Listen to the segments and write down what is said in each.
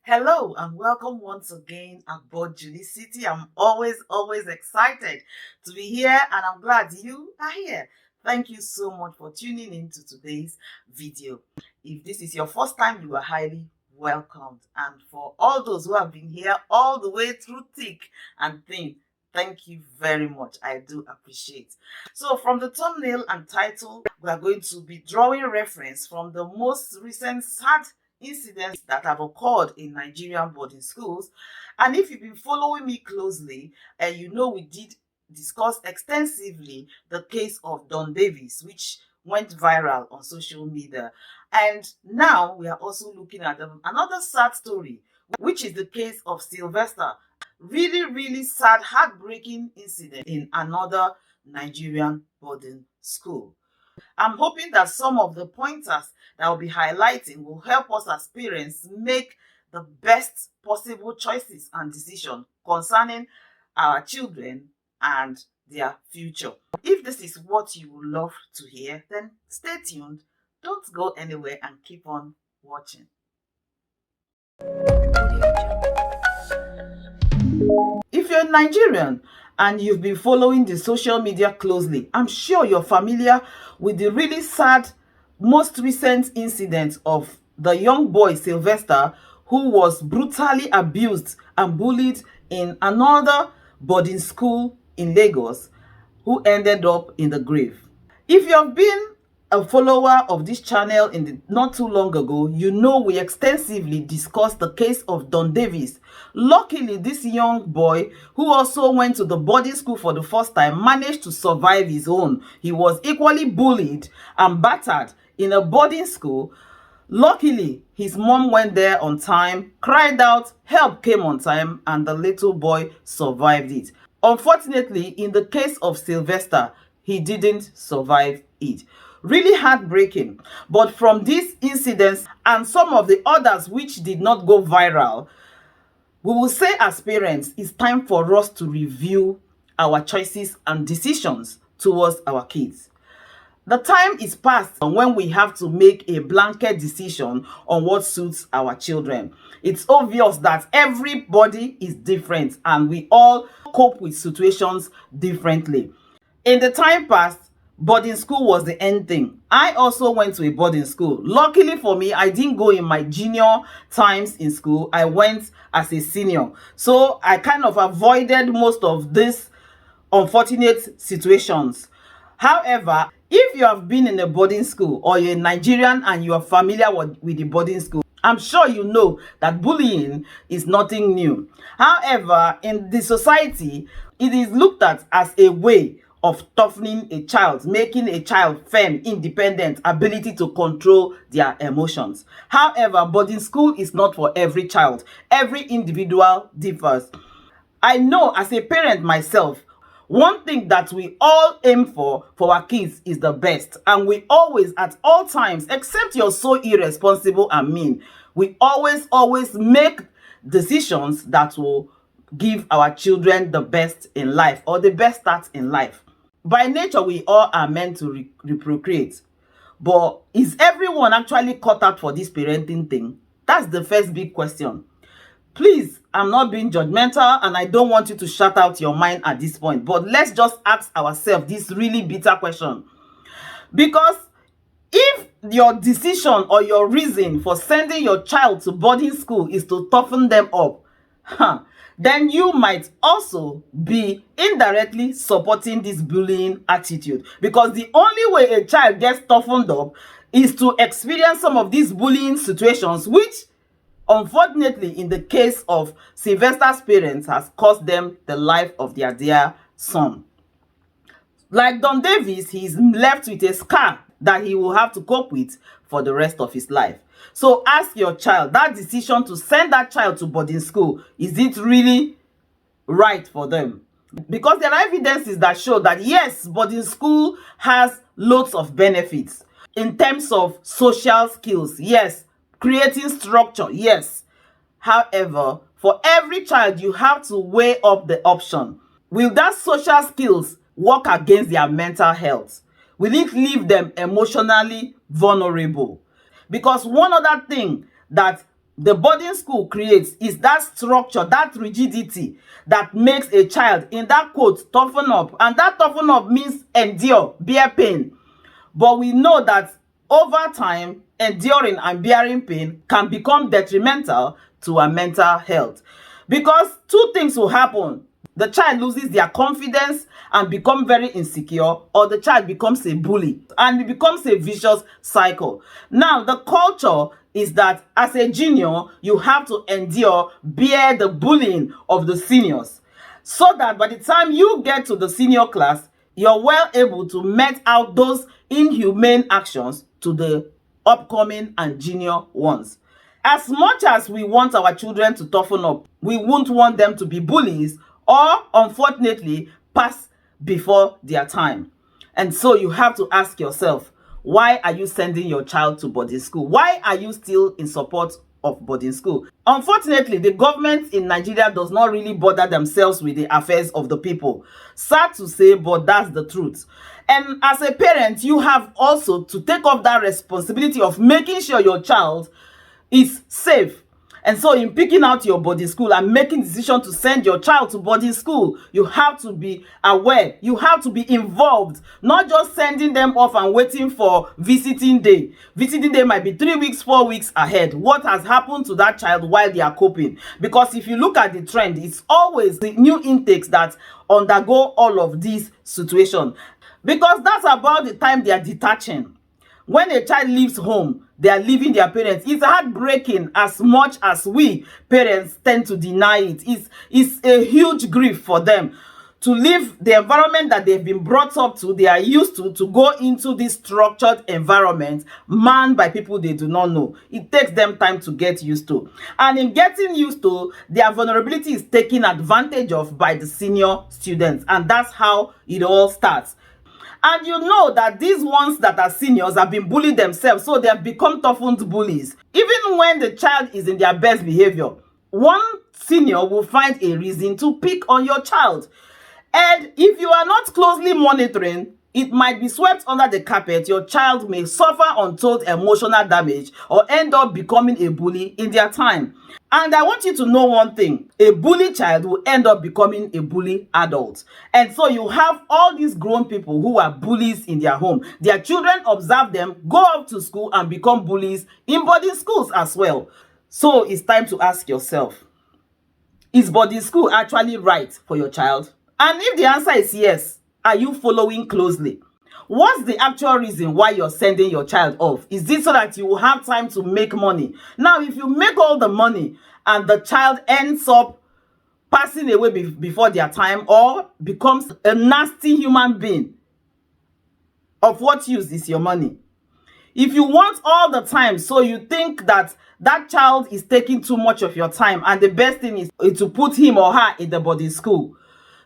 Hello and welcome once again aboard JulieCity. I'm always excited to be here and I'm glad you are here. Thank you so much for tuning in to today's video. If this is your first time, you are highly welcomed. And for all those who have been here all the way through thick and thin, thank you very much. I do appreciate. So from the thumbnail and title, we are going to be drawing reference from the most recent sad incidents that have occurred in Nigerian boarding schools. And if you've been following me closely, you know we did discuss extensively the case of dondavis, which went viral on social media. And now we are also looking at another sad story, which is the case of Sylvester. Really sad, heartbreaking incident in another Nigerian boarding school. I'm hoping that some of the pointers that I'll be highlighting will help us as parents make the best possible choices and decisions concerning our children and their future. If this is what you would love to hear, then stay tuned. Don't go anywhere and keep on watching. If you're Nigerian and you've been following the social media closely, I'm sure you're familiar with the really sad, most recent incident of the young boy Sylvester, who was brutally abused and bullied in another boarding school in Lagos, who ended up in the grave. If you have been a follower of this channel not too long ago, you know we extensively discussed the case of dondavis. Luckily, this young boy, who also went to the boarding school for the first time, managed to survive his own. He was equally bullied and battered in a boarding school. Luckily, his mom went there on time, cried out, help came on time, and the little boy survived it. Unfortunately, in the case of Sylvester, he didn't survive it. Really heartbreaking. But from these incidents and some of the others which did not go viral, we will say as parents, it's time for us to review our choices and decisions towards our kids. The time is past when we have to make a blanket decision on what suits our children. It's obvious that everybody is different and we all cope with situations differently. In the time past, boarding school was the end thing. I also went to a boarding school. Luckily for me, I didn't go in my junior times in school. I went as a senior. So I kind of avoided most of these unfortunate situations. However, if you have been in a boarding school or you're a Nigerian and you are familiar with the boarding school, I'm sure you know that bullying is nothing new. However, in the society, it is looked at as a way of toughening a child, making a child firm, independent, ability to control their emotions. However, boarding school is not for every child. Every individual differs. I know as a parent myself, one thing that we all aim for our kids is the best. And we always, at all times, except you're so irresponsible and mean, we always make decisions that will give our children the best in life or the best start in life. By nature, we all are meant to reprocreate. But is everyone actually cut out for this parenting thing? That's the first big question. Please, I'm not being judgmental and I don't want you to shut out your mind at this point. But let's just ask ourselves this really bitter question. Because if your decision or your reason for sending your child to boarding school is to toughen them up, then you might also be indirectly supporting this bullying attitude. Because the only way a child gets toughened up is to experience some of these bullying situations, which unfortunately in the case of Sylvester's parents has cost them the life of their dear son. Like dondavis, he's left with a scar that he will have to cope with for the rest of his life. So ask your child, that decision to send that child to boarding school, is it really right for them? Because there are evidences that show that yes, boarding school has loads of benefits in terms of social skills, yes, creating structure, yes. However, for every child, you have to weigh up the option. Will that social skills work against their mental health? Will it leave them emotionally vulnerable? Because one other thing that the boarding school creates is that structure, that rigidity that makes a child, in that quote, toughen up. And that toughen up means endure, bear pain. But we know that over time, enduring and bearing pain can become detrimental to our mental health. Because two things will happen. The child loses their confidence and become very insecure, or the child becomes a bully, and it becomes a vicious cycle. Now, the culture is that as a junior, you have to endure, bear the bullying of the seniors, so that by the time you get to the senior class, you're well able to met out those inhumane actions to the upcoming and junior ones. As much as we want our children to toughen up, we won't want them to be bullies or, unfortunately, pass before their time. And so you have to ask yourself, why are you sending your child to boarding school? Why are you still in support of boarding school? Unfortunately, the government in Nigeria does not really bother themselves with the affairs of the people. Sad to say, but that's the truth. And as a parent, you have also to take up that responsibility of making sure your child is safe. And so in picking out your boarding school and making decision to send your child to boarding school, you have to be aware, you have to be involved, not just sending them off and waiting for visiting day. Visiting day might be 3 weeks, 4 weeks ahead. What has happened to that child while they are coping? Because if you look at the trend, it's always the new intakes that undergo all of these situations. Because that's about the time they are detaching. When a child leaves home, they are leaving their parents. It's heartbreaking as much as we parents tend to deny it. It's a huge grief for them to leave the environment that they've been brought up to, they are used to go into this structured environment manned by people they do not know. It takes them time to get used to. And in getting used to, their vulnerability is taken advantage of by the senior students. And that's how it all starts. And you know that these ones that are seniors have been bullied themselves, so they have become toughened bullies. Even when the child is in their best behavior, one senior will find a reason to pick on your child. And if you are not closely monitoring, it might be swept under the carpet. Your child may suffer untold emotional damage or end up becoming a bully in their time. And I want you to know one thing. A bully child will end up becoming a bully adult. And so you have all these grown people who are bullies in their home. Their children observe them, go off to school and become bullies in boarding schools as well. So it's time to ask yourself, is boarding school actually right for your child? And if the answer is yes, are you following closely? What's the actual reason why you're sending your child off? Is this so that you will have time to make money? Now, if you make all the money and the child ends up passing away before their time or becomes a nasty human being, of what use is your money? If you want all the time, so you think that that child is taking too much of your time, and the best thing is to put him or her in the boarding school.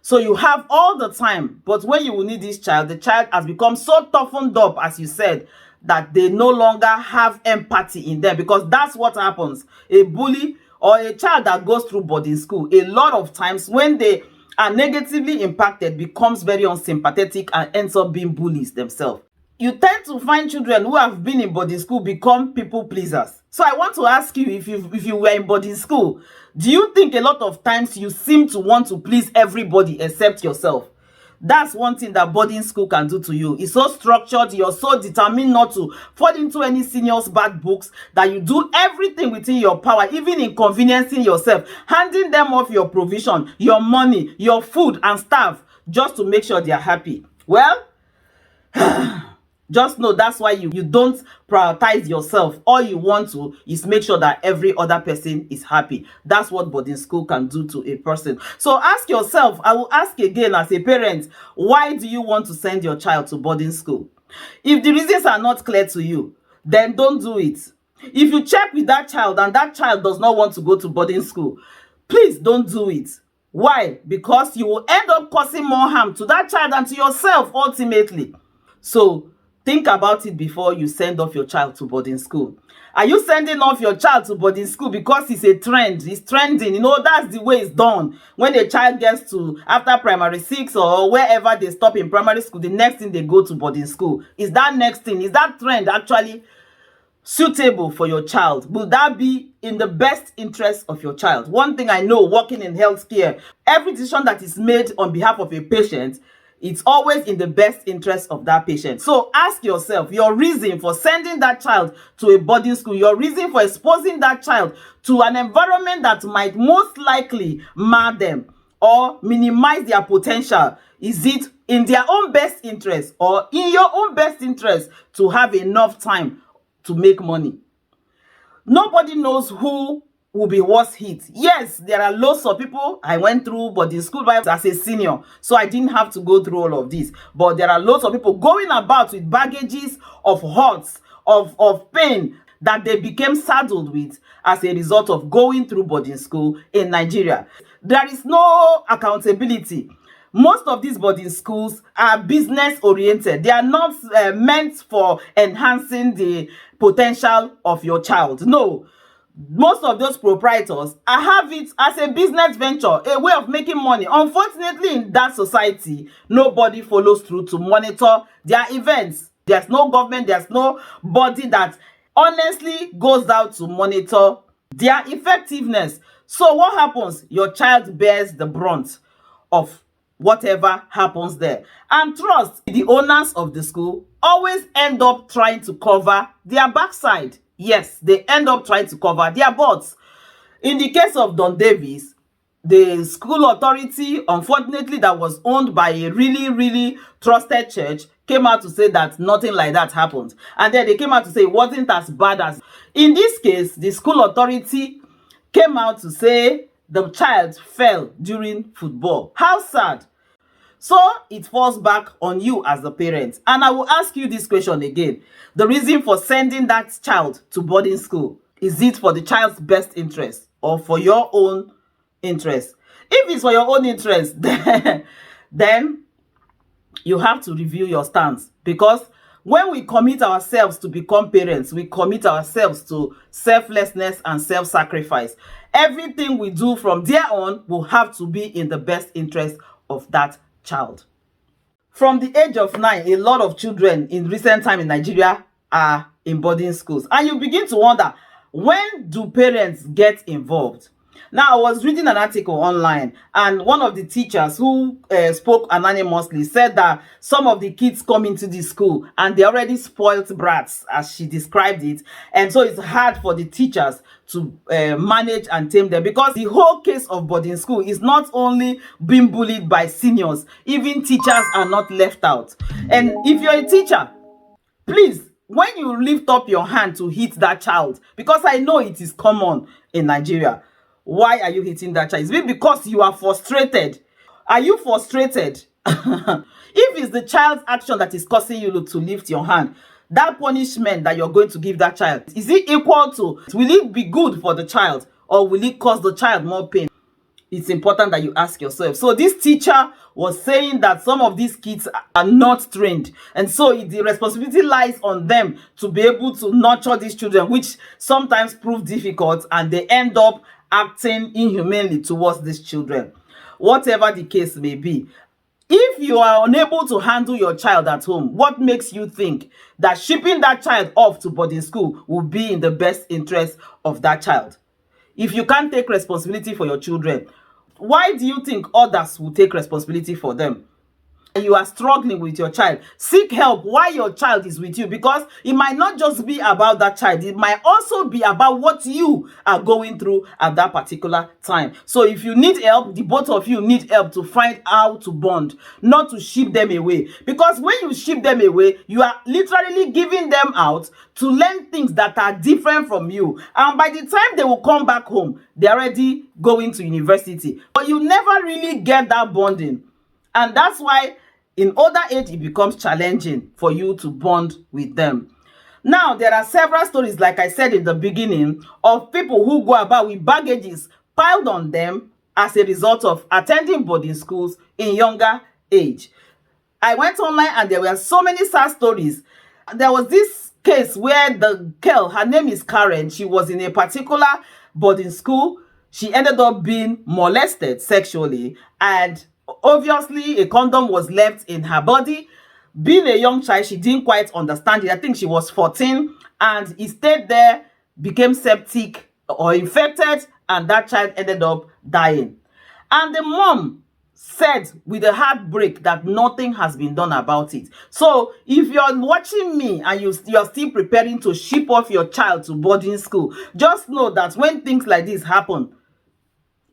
So you have all the time, but when you will need this child, the child has become so toughened up, as you said, that they no longer have empathy in them, because that's what happens. A bully or a child that goes through boarding school, a lot of times when they are negatively impacted, becomes very unsympathetic and ends up being bullies themselves. You tend to find children who have been in boarding school become people pleasers. So I want to ask you, if you were in boarding school, do you think a lot of times you seem to want to please everybody except yourself? That's one thing that boarding school can do to you. It's so structured, you're so determined not to fall into any senior's bad books, that you do everything within your power, even inconveniencing yourself, handing them off your provision, your money, your food and stuff, just to make sure they're happy. Well, just know that's why you don't prioritize yourself. All you want to is make sure that every other person is happy. That's what boarding school can do to a person. So ask yourself, I will ask again as a parent, why do you want to send your child to boarding school? If the reasons are not clear to you, then don't do it. If you check with that child and that child does not want to go to boarding school, please don't do it. Why? Because you will end up causing more harm to that child and to yourself ultimately. So think about it before you send off your child to boarding school. Are you sending off your child to boarding school because it's a trend? It's trending. You know, that's the way it's done. When a child gets to, after primary 6 or wherever they stop in primary school, the next thing they go to boarding school. Is that next thing? Is that trend actually suitable for your child? Will that be in the best interest of your child? One thing I know, working in healthcare, every decision that is made on behalf of a patient, it's always in the best interest of that patient. So ask yourself your reason for sending that child to a boarding school, your reason for exposing that child to an environment that might most likely mar them or minimize their potential. Is it in their own best interest or in your own best interest to have enough time to make money? Nobody knows who will be worse hit. Yes, there are lots of people. I went through boarding school as a senior, so I didn't have to go through all of this. But there are lots of people going about with baggages of hurts, of pain that they became saddled with as a result of going through boarding school in Nigeria. There is no accountability. Most of these boarding schools are business oriented. They are not meant for enhancing the potential of your child. No, most of those proprietors have it as a business venture, a way of making money. Unfortunately, in that society, nobody follows through to monitor their events. There's no government, there's no body that honestly goes out to monitor their effectiveness. So what happens? Your child bears the brunt of whatever happens there. And trust, the owners of the school always end up trying to cover their backside. Yes, they end up trying to cover their butts. In the case of dondavis, the school authority, unfortunately, that was owned by a really trusted church, came out to say that nothing like that happened. And then they came out to say it wasn't as bad as. In this case, the school authority came out to say the child fell during football. How sad. So it falls back on you as the parent. And I will ask you this question again. The reason for sending that child to boarding school, is it for the child's best interest or for your own interest? If it's for your own interest, then you have to review your stance. Because when we commit ourselves to become parents, we commit ourselves to selflessness and self-sacrifice. Everything we do from there on will have to be in the best interest of that child. From the age of 9, a lot of children in recent time in Nigeria are in boarding schools. And you begin to wonder, when do parents get involved? Now, I was reading an article online, and one of the teachers who spoke anonymously said that some of the kids come into the school and they're already spoiled brats, as she described it. And so it's hard for the teachers to manage and tame them, because the whole case of boarding school is not only being bullied by seniors, even teachers are not left out. And if you're a teacher, please, when you lift up your hand to hit that child, because I know it is common in Nigeria, why are you hitting that child? Is it because you are frustrated? Are you frustrated? If it's the child's action that is causing you to lift your hand, that punishment that you're going to give that child, is it equal to, will it be good for the child or will it cause the child more pain? It's important that you ask yourself. So this teacher was saying that some of these kids are not trained, and so the responsibility lies on them to be able to nurture these children, which sometimes prove difficult, and they end up acting inhumanely towards these children. Whatever the case may be, if you are unable to handle your child at home, what makes you think that shipping that child off to boarding school will be in the best interest of that child? If you can't take responsibility for your children, why do you think others will take responsibility for them? You are struggling with your child, seek help while your child is with you, because it might not just be about that child, it might also be about what you are going through at that particular time. So if you need help, the both of you need help to find how to bond, not to ship them away. Because when you ship them away, you are literally giving them out to learn things that are different from you, and by the time they will come back home, they're already going to university, but you never really get that bonding. And that's why in older age, it becomes challenging for you to bond with them. Now, there are several stories, like I said in the beginning, of people who go about with baggages piled on them as a result of attending boarding schools in younger age. I went online and there were so many sad stories. There was this case where the girl, her name is Karen, she was in a particular boarding school. She ended up being molested sexually, and obviously a condom was left in her body. Being a young child, she didn't quite understand it. I think she was 14, and he stayed there, became septic or infected, and that child ended up dying. And the mom said with a heartbreak that nothing has been done about it. So if you're watching me and you're still preparing to ship off your child to boarding school, just know that when things like this happen,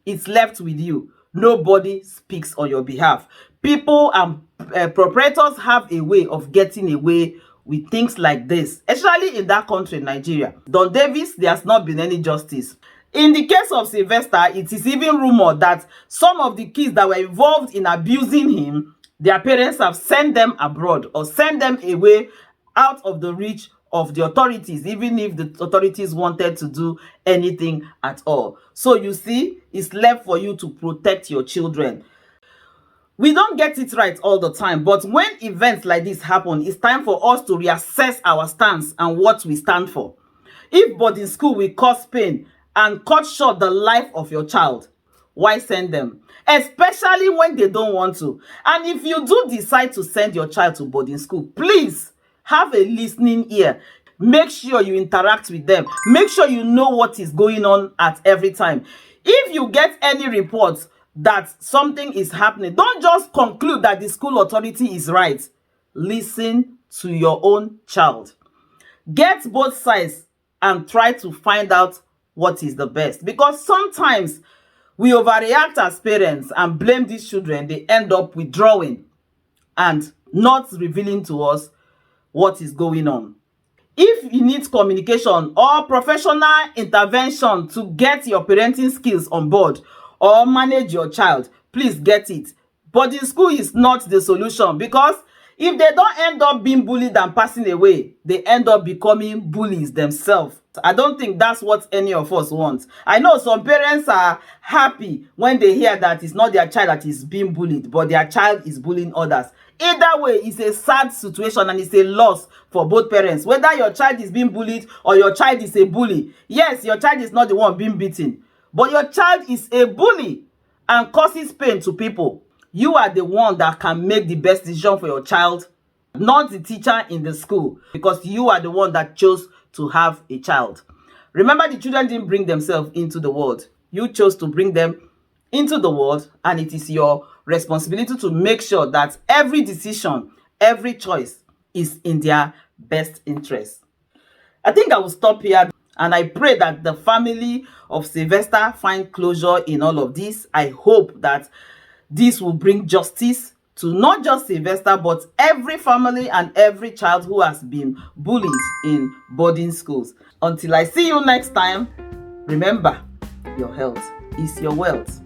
it's left with you. Nobody speaks on your behalf. People and proprietors have a way of getting away with things like this, especially in that country, Nigeria. Dondavis, there has not been any justice. In the case of Sylvester, it is even rumored that some of the kids that were involved in abusing him, their parents have sent them abroad or sent them away out of the reach of the authorities, even if the authorities wanted to do anything at all. So you see, it's left for you to protect your children. We don't get it right all the time, but when events like this happen, it's time for us to reassess our stance and what we stand for. If boarding school will cause pain and cut short the life of your child, why send them? Especially when they don't want to. And if you do decide to send your child to boarding school, please have a listening ear. Make sure you interact with them. Make sure you know what is going on at every time. If you get any reports that something is happening, don't just conclude that the school authority is right. Listen to your own child. Get both sides and try to find out what is the best. Because sometimes we overreact as parents and blame these children. They end up withdrawing and not revealing to us what is going on. If you need communication or professional intervention to get your parenting skills on board or manage your child, please get it. Boarding school is not the solution, because if they don't end up being bullied and passing away, they end up becoming bullies themselves. I don't think that's what any of us want. I know some parents are happy when they hear that it's not their child that is being bullied, but their child is bullying others. Either way, it's a sad situation and it's a loss for both parents. Whether your child is being bullied or your child is a bully. Yes, your child is not the one being beaten, but your child is a bully and causes pain to people. You are the one that can make the best decision for your child, not the teacher in the school, because you are the one that chose to have a child. Remember, the children didn't bring themselves into the world. You chose to bring them into the world, and it is your responsibility to make sure that every decision, every choice is in their best interest. I think I will stop here, and I pray that the family of Sylvester find closure in all of this. I hope that this will bring justice to not just Sylvester, but every family and every child who has been bullied in boarding schools. Until I see you next time, remember, your health is your wealth.